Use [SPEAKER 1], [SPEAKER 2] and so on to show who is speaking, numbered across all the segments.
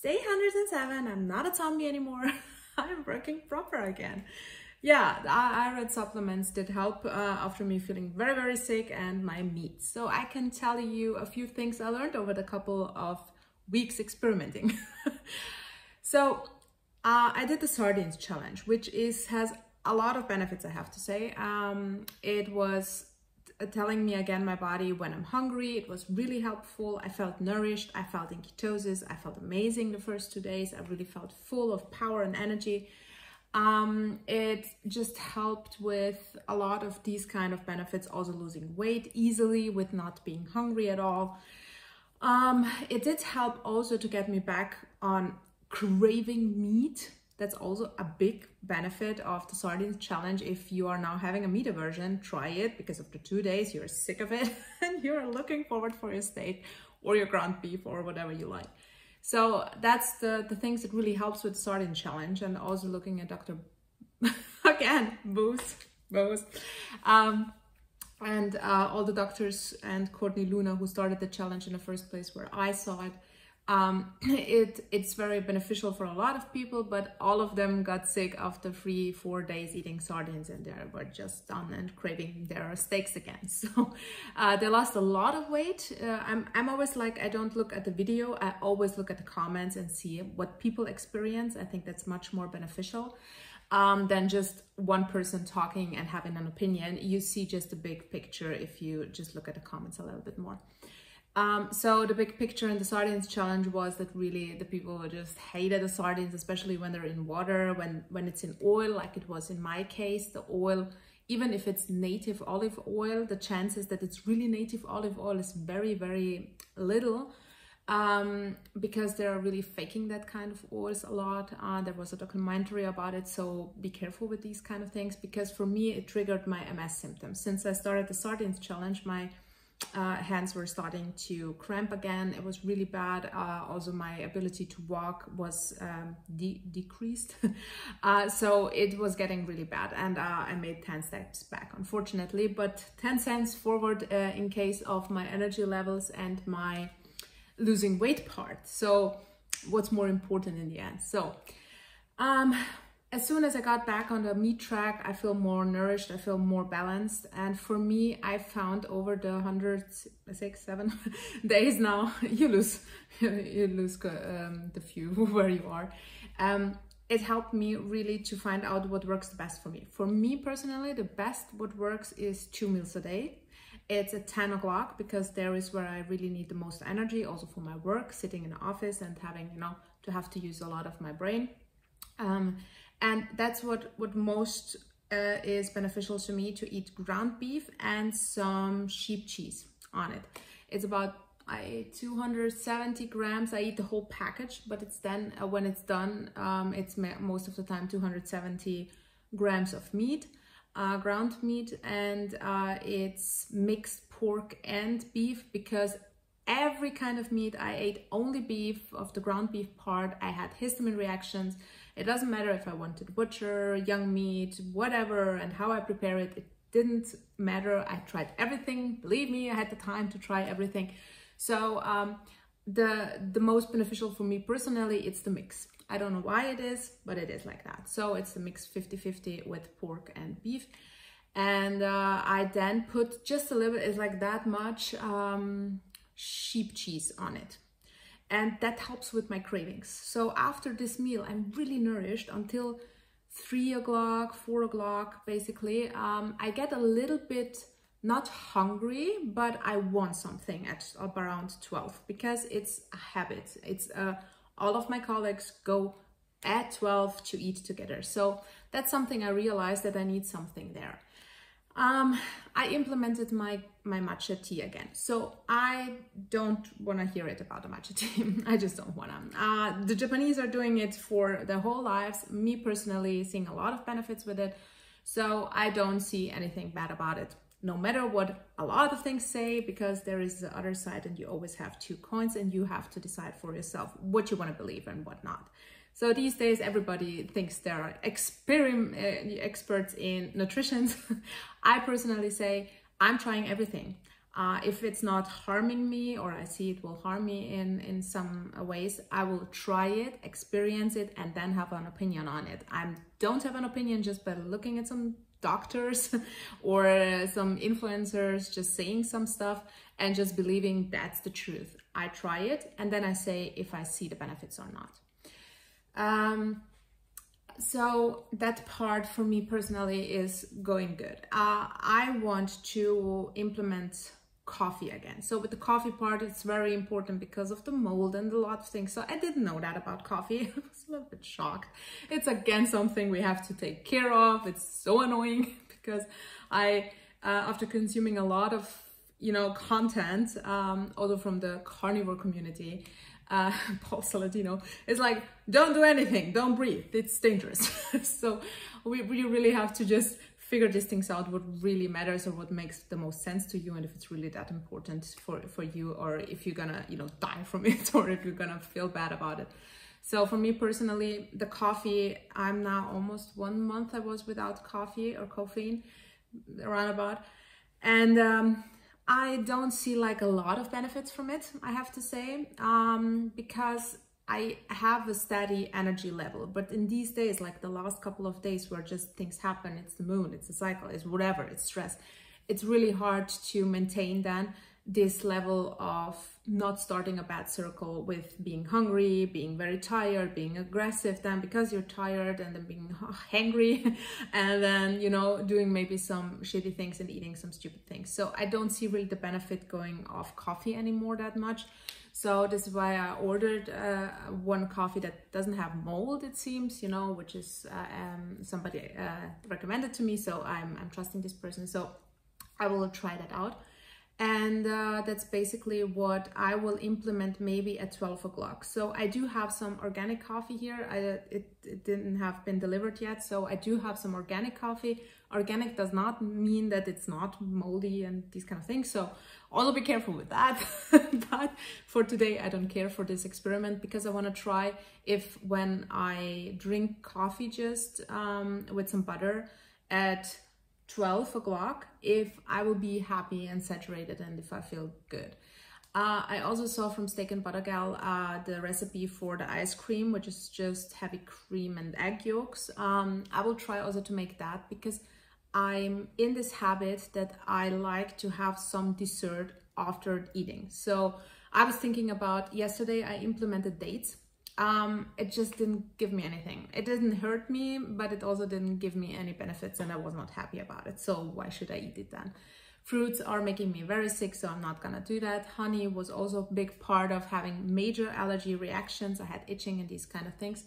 [SPEAKER 1] Day 107, I'm not a zombie anymore. I'm working proper again. Yeah, the iron supplements did help after me feeling very, very sick and my meat. So I can tell you a few things I learned over the couple of weeks experimenting. So I did the sardines challenge, which has a lot of benefits, I have to say. It was telling me again my body when I'm hungry. It was really helpful. I felt nourished. I felt in ketosis. I felt amazing the first 2 days. I really felt full of power and energy. It just helped with a lot of these kind of benefits, also losing weight easily with not being hungry at all. It did help also to get me back on craving meat. That's also a big benefit of the sardines challenge. If you are now having a meat aversion, try it, because after 2 days you're sick of it and you're looking forward for your steak or your ground beef or whatever you like. So that's the things that really helps with the sardine challenge. And also looking at Dr. again, Bose. And all the doctors and Courtney Luna, who started the challenge in the first place where I saw it. It's very beneficial for a lot of people, but all of them got sick after 3-4 days eating sardines, and they were just done and craving their steaks again. So they lost a lot of weight. I'm always like, I don't look at the video, I always look at the comments and see what people experience. I think that's much more beneficial than just one person talking and having an opinion. You see just the big picture if you just look at the comments a little bit more. So the big picture in the sardines challenge was that really the people just hated the sardines, especially when they're in water, when it's in oil, like it was in my case. The oil, even if it's native olive oil, the chances that it's really native olive oil is very, very little, because they're really faking that kind of oils a lot. There was a documentary about it, so be careful with these kind of things, because for me it triggered my MS symptoms. Since I started the sardines challenge, my hands were starting to cramp again. It was really bad. Also my ability to walk was decreased. So it was getting really bad, and I made 10 steps back, unfortunately, but 10 cents forward in case of my energy levels and my losing weight part. So what's more important in the end? So as soon as I got back on the meat track, I feel more nourished, I feel more balanced. And for me, I found over the 106-7 days now, you lose the few where you are. It helped me really to find out what works the best for me. For me personally, the best what works is 2 meals a day. It's at 10 o'clock, because there is where I really need the most energy, also for my work, sitting in the office and having, to have to use a lot of my brain. And that's what most is beneficial to me, to eat ground beef and some sheep cheese on it. It's about 270 grams. I eat the whole package, but it's then when it's done, it's most of the time 270 grams of meat, ground meat, and it's mixed pork and beef, because every kind of meat I ate only beef. Of the ground beef part, I had histamine reactions. It doesn't matter if I wanted butcher, young meat, whatever, and how I prepare it. It didn't matter. I tried everything. Believe me, I had the time to try everything. So the most beneficial for me personally, it's the mix. I don't know why it is, but it is like that. So it's a mix 50-50 with pork and beef. And I then put just a little bit, it's like that much sheep cheese on it. And that helps with my cravings. So after this meal, I'm really nourished until 3 o'clock, 4 o'clock, basically. I get a little bit not hungry, but I want something at around 12, because it's a habit. It's all of my colleagues go at 12 to eat together. So that's something I realized, that I need something there. I implemented my matcha tea again. So I don't want to hear it about the matcha tea. I just don't want to. The Japanese are doing it for their whole lives. Me personally, seeing a lot of benefits with it. So I don't see anything bad about it, no matter what a lot of things say, because there is the other side, and you always have 2 coins, and you have to decide for yourself what you want to believe and what not. So these days, everybody thinks they're experts in nutrition. I personally say, I'm trying everything. If it's not harming me, or I see it will harm me in some ways, I will try it, experience it, and then have an opinion on it. I don't have an opinion just by looking at some doctors or some influencers just saying some stuff and just believing that's the truth. I try it, and then I say if I see the benefits or not. So that part for me personally is going good. I want to implement coffee again. So with the coffee part, it's very important because of the mold and a lot of things. So I didn't know that about coffee. I was a little bit shocked. It's again something we have to take care of. It's so annoying because I, after consuming a lot of, content, also from the carnivore community, Paul Saladino is like, don't do anything, don't breathe, it's dangerous. So we really have to just figure these things out, what really matters or what makes the most sense to you, and if it's really that important for you, or if you're gonna die from it, or if you're gonna feel bad about it. So for me personally, the coffee, I'm now almost 1 month I was without coffee or caffeine, around about, and I don't see like a lot of benefits from it, I have to say, because I have a steady energy level. But in these days, like the last couple of days where just things happen, it's the moon, it's a cycle, it's whatever, it's stress. It's really hard to maintain then this level of not starting a bad circle with being hungry, being very tired, being aggressive then because you're tired, and then being hangry, and then, doing maybe some shitty things and eating some stupid things. So I don't see really the benefit going off coffee anymore that much. So this is why I ordered one coffee that doesn't have mold, it seems, which is somebody recommended to me. So I'm trusting this person. So I will try that out. And that's basically what I will implement maybe at 12 o'clock. So I do have some organic coffee here. It didn't have been delivered yet. So I do have some organic coffee. Organic does not mean that it's not moldy and these kind of things. So also be careful with that. But for today, I don't care for this experiment because I want to try if when I drink coffee just with some butter at 12 o'clock, if I will be happy and saturated and if I feel good. I also saw from Steak and Butter Gal the recipe for the ice cream, which is just heavy cream and egg yolks. I will try also to make that because I'm in this habit that I like to have some dessert after eating. So I was thinking about yesterday, I implemented dates. It just didn't give me anything. It didn't hurt me, but it also didn't give me any benefits and I was not happy about it. So why should I eat it then? Fruits are making me very sick, so I'm not gonna do that. Honey was also a big part of having major allergy reactions. I had itching and these kind of things.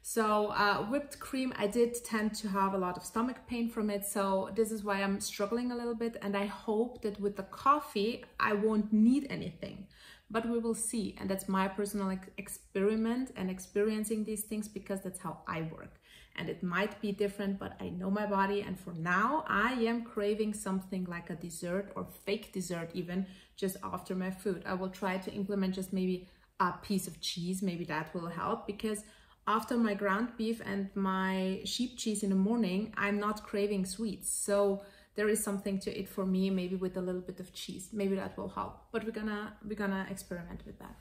[SPEAKER 1] So whipped cream, I did tend to have a lot of stomach pain from it. So this is why I'm struggling a little bit. And I hope that with the coffee, I won't need anything. But we will see. And that's my personal experiment and experiencing these things because that's how I work. And it might be different, but I know my body. And for now, I am craving something like a dessert or fake dessert even just after my food. I will try to implement just maybe a piece of cheese. Maybe that will help because after my ground beef and my sheep cheese in the morning, I'm not craving sweets. So there is something to it for me, maybe with a little bit of cheese. Maybe that will help, but we're gonna experiment with that.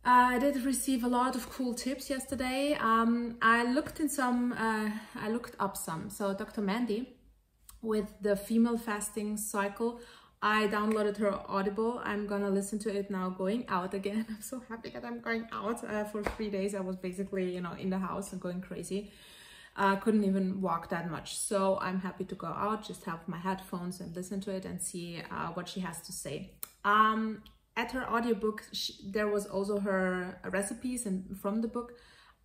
[SPEAKER 1] I did receive a lot of cool tips yesterday. I looked up some. So Dr. Mandy with the female fasting cycle, I downloaded her Audible. I'm gonna listen to it now going out again. I'm so happy that I'm going out. For 3 days, I was basically, in the house and going crazy. Couldn't even walk that much. So I'm happy to go out, just have my headphones and listen to it and see what she has to say. At her audiobook, there was also her recipes and from the book.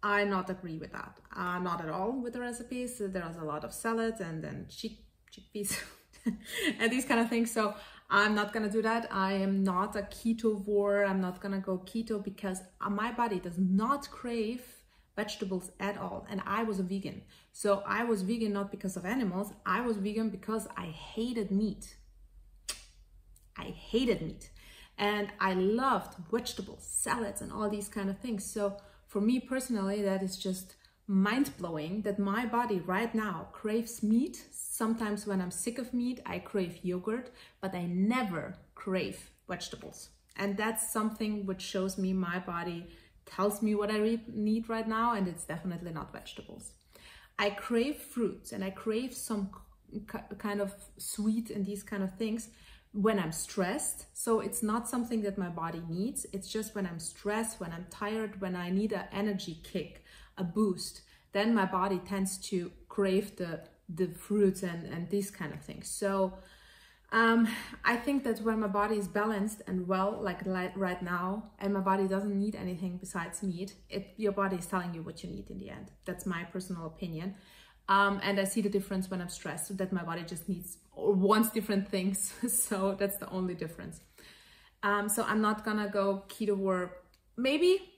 [SPEAKER 1] I not agree with that. Not at all with the recipes. There was a lot of salad and then chickpeas and these kind of things. So I'm not gonna do that. I am not a ketovore. I'm not gonna go keto because my body does not crave vegetables at all. And I was a vegan. So I was vegan not because of animals. I was vegan because I hated meat. I hated meat. And I loved vegetables, salads, and all these kind of things. So for me personally, that is just mind-blowing that my body right now craves meat. Sometimes when I'm sick of meat, I crave yogurt, but I never crave vegetables. And that's something which shows me my body tells me what I need right now, and it's definitely not vegetables. I crave fruits and I crave some kind of sweet and these kind of things when I'm stressed. So it's not something that my body needs. It's just when I'm stressed, when I'm tired, when I need an energy kick, a boost, then my body tends to crave the fruits and these kind of things. So I think that when my body is balanced and well, like right now, and my body doesn't need anything besides meat, your body is telling you what you need in the end. That's my personal opinion. And I see the difference when I'm stressed, so that my body just needs or wants different things. So that's the only difference. So I'm not gonna go ketovore. Maybe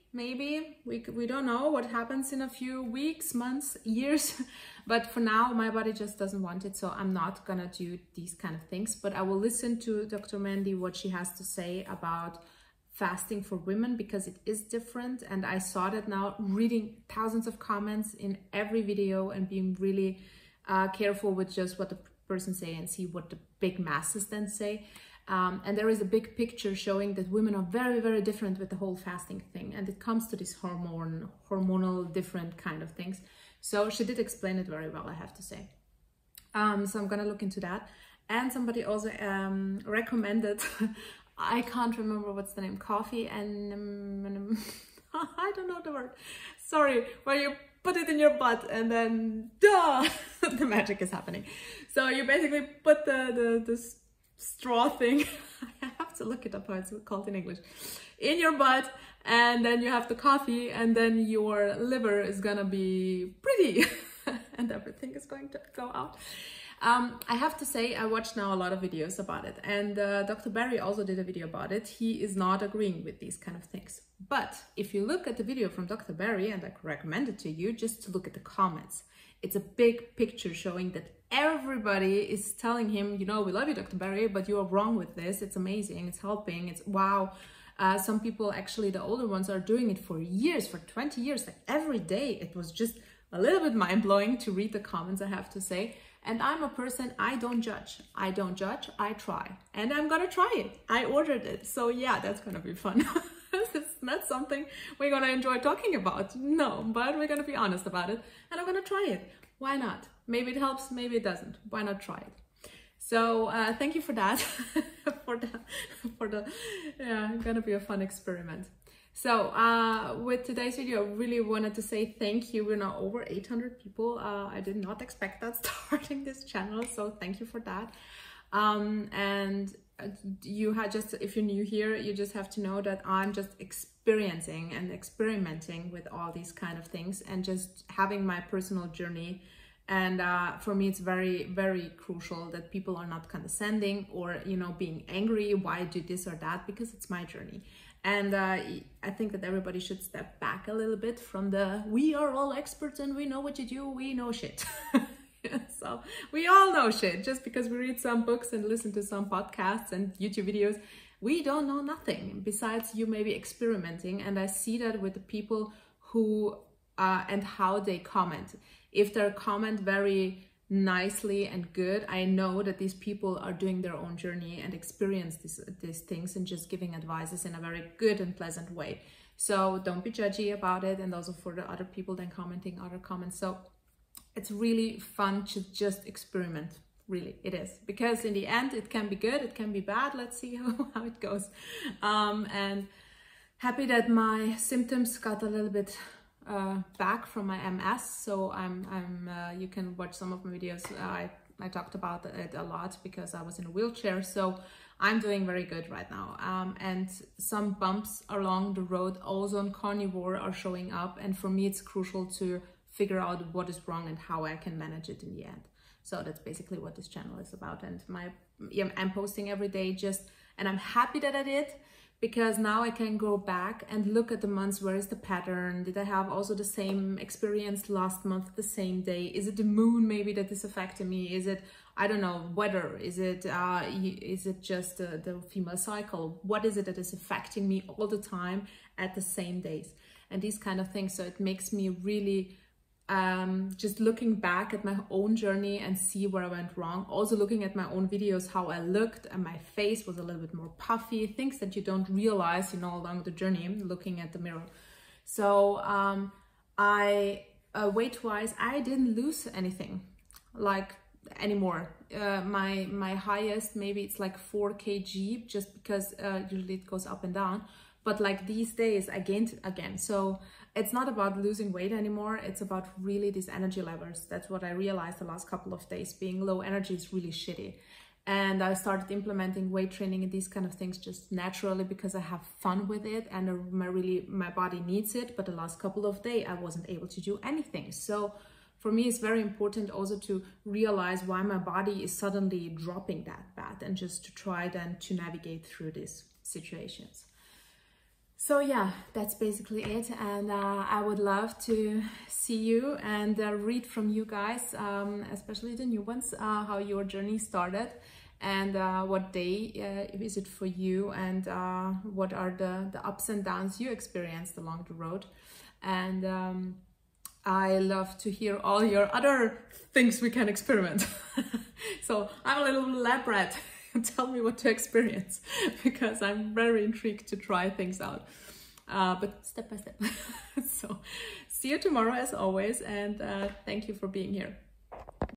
[SPEAKER 1] we don't know what happens in a few weeks, months, years, but for now my body just doesn't want it, so I'm not gonna do these kind of things. But I will listen to Dr. Mandy, what she has to say about fasting for women, because it is different. And I saw that now, reading thousands of comments in every video and being really careful with just what the person say and see what the big masses then say. And there is a big picture showing that women are very, very different with the whole fasting thing. And it comes to this hormonal different kind of things. So she did explain it very well, I have to say. So I'm gonna look into that. And somebody also recommended, I can't remember what's the name, coffee and I don't know the word. Sorry, where you put it in your butt and then duh, the magic is happening. So you basically put the straw thing, I have to look it up how it's called in English, in your butt, and then you have the coffee, and then your liver is gonna be pretty and everything is going to go out. I have to say, I watched now a lot of videos about it, and Dr. Barry also did a video about it. He is not agreeing with these kind of things. But if you look at the video from Dr. Barry, and I recommend it to you, just to look at the comments. It's a big picture showing that everybody is telling him, you know, we love you, Dr. Barry, but you are wrong with this. It's amazing, it's helping, it's wow. Some people, actually the older ones, are doing it for years, for 20 years, like every day. It was just a little bit mind-blowing to read the comments, I have to say. And I'm a person, I don't judge. I don't judge, I try. And I'm gonna try it. I ordered it. So yeah, that's gonna be fun. It's not something we're gonna enjoy talking about. No, but we're gonna be honest about it. And I'm gonna try it. Why not? Maybe it helps, maybe it doesn't. Why not try it? So thank you for that. Yeah, it's gonna be a fun experiment. So with today's video, I really wanted to say thank you. We're now over 800 people. I did not expect that starting this channel, so thank you for that. And you had just, if you're new here, you just have to know that I'm just experiencing and experimenting with all these kind of things and just having my personal journey. And for me, it's very, very crucial that people are not condescending or, you know, being angry, why do this or that, because it's my journey. And I think that everybody should step back a little bit from the, we are all experts and we know what you do, we know shit. So we all know shit. Just because we read some books and listen to some podcasts and YouTube videos, we don't know nothing besides you maybe experimenting. And I see that with the people who and how they comment. If they comment very nicely and good, I know that these people are doing their own journey and experience these things and just giving advices in a very good and pleasant way. So don't be judgy about it, and also for the other people then commenting other comments. So it's really fun to just experiment. Really, it is, because in the end it can be good, it can be bad. Let's see how it goes. And happy that my symptoms got a little bit back from my MS. So you can watch some of my videos. I talked about it a lot because I was in a wheelchair. So I'm doing very good right now. And some bumps along the road also on Carnivore are showing up. And for me, it's crucial to figure out what is wrong and how I can manage it in the end. So that's basically what this channel is about. And I'm posting every day and I'm happy that I did, because now I can go back and look at the months. Where is the pattern? Did I have also the same experience last month, the same day? Is it the moon maybe that is affecting me? Is it, I don't know, weather? Is it just the female cycle? What is it that is affecting me all the time at the same days? And these kind of things. So it makes me really just looking back at my own journey and see where I went wrong. Also looking at my own videos, how I looked, and my face was a little bit more puffy, things that you don't realize, you know, along the journey, looking at the mirror. So weight-wise, I didn't lose anything like anymore. My highest, maybe it's like 4 kg, just because usually it goes up and down. But like these days, I gained again. So it's not about losing weight anymore. It's about really these energy levels. That's what I realized the last couple of days. Being low energy is really shitty. And I started implementing weight training and these kind of things just naturally because I have fun with it, and my body needs it. But the last couple of days, I wasn't able to do anything. So for me, it's very important also to realize why my body is suddenly dropping that bad, and just to try then to navigate through these situations. So yeah, that's basically it. And I would love to see you and read from you guys, especially the new ones, how your journey started, and what day is it for you, and what are the ups and downs you experienced along the road. And I love to hear all your other things we can experiment. So I'm a little lab rat. Tell me what to experience, because I'm very intrigued to try things out, but step by step. So see you tomorrow as always, and thank you for being here.